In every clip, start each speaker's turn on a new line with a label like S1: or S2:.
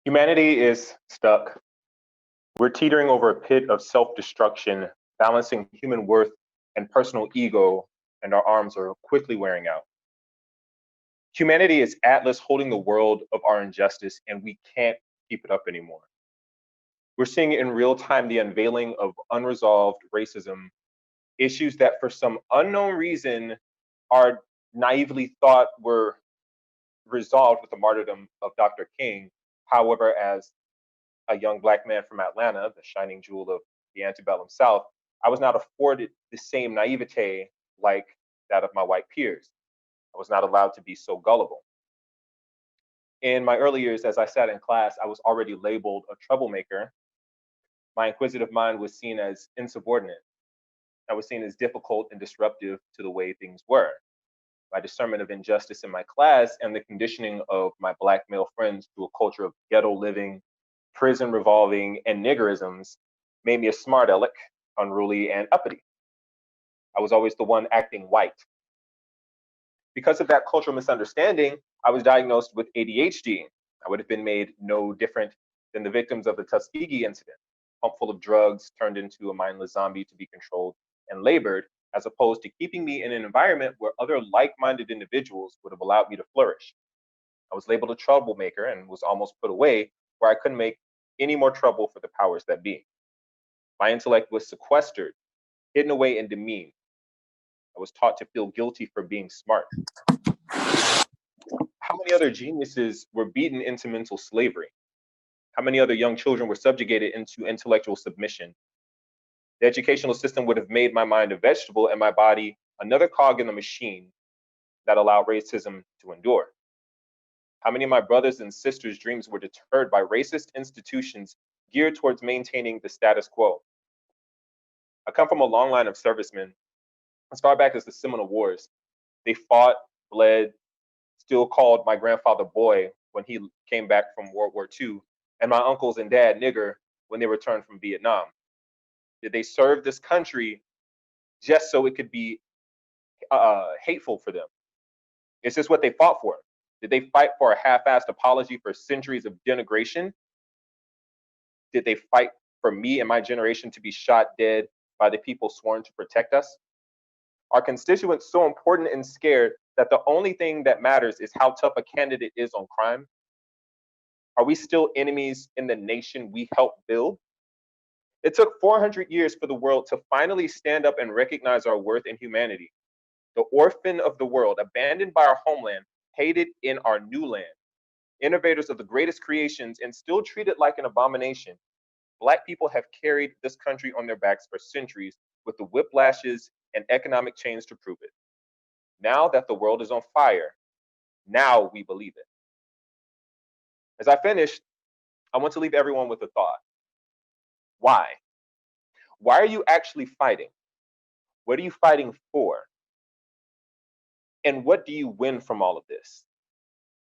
S1: Humanity is stuck. We're teetering over a pit of self destruction, balancing human worth and personal ego, and our arms are quickly wearing out. Humanity is Atlas holding the world of our injustice, and we can't keep it up anymore. We're seeing in real time the unveiling of unresolved racism, issues that for some unknown reason are naively thought were resolved with the martyrdom of Dr. King. However, as a young Black man from Atlanta, the shining jewel of the antebellum South, I was not afforded the same naivete like that of my white peers. I was not allowed to be so gullible. In my early years, as I sat in class, I was already labeled a troublemaker. My inquisitive mind was seen as insubordinate. I was seen as difficult and disruptive to the way things were. My discernment of injustice in my class and the conditioning of my Black male friends to a culture of ghetto living, prison revolving, and niggerisms made me a smart aleck, unruly, and uppity. I was always the one acting white. Because of that cultural misunderstanding, I was diagnosed with ADHD. I would have been made no different than the victims of the Tuskegee incident, pumped full of drugs, turned into a mindless zombie to be controlled and labored, as opposed to keeping me in an environment where other like-minded individuals would have allowed me to flourish. I was labeled a troublemaker and was almost put away where I couldn't make any more trouble for the powers that be. My intellect was sequestered, hidden away, and demeaned. I was taught to feel guilty for being smart. How many other geniuses were beaten into mental slavery? How many other young children were subjugated into intellectual submission? The educational system would have made my mind a vegetable and my body another cog in the machine that allowed racism to endure. How many of my brothers and sisters' dreams were deterred by racist institutions geared towards maintaining the status quo? I come from a long line of servicemen. As far back as the Seminole Wars, they fought, bled, still called my grandfather boy when he came back from World War II, and my uncles and dad nigger when they returned from Vietnam. Did they serve this country just so it could be hateful for them? Is this what they fought for? Did they fight for a half-assed apology for centuries of denigration? Did they fight for me and my generation to be shot dead by the people sworn to protect us? Are constituents so important and scared that the only thing that matters is how tough a candidate is on crime? Are we still enemies in the nation we helped build? It took 400 years for the world to finally stand up and recognize our worth and humanity. The orphan of the world, abandoned by our homeland, hated in our new land. Innovators of the greatest creations and still treated like an abomination. Black people have carried this country on their backs for centuries with the whiplashes and economic chains to prove it. Now that the world is on fire, now we believe it. As I finish, I want to leave everyone with a thought. Why? Why are you actually fighting? What are you fighting for? And what do you win from all of this?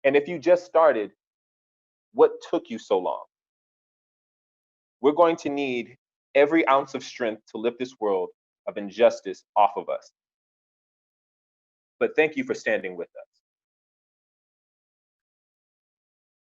S1: And if you just started, what took you so long? We're going to need every ounce of strength to lift this world of injustice off of us. But thank you for standing with us.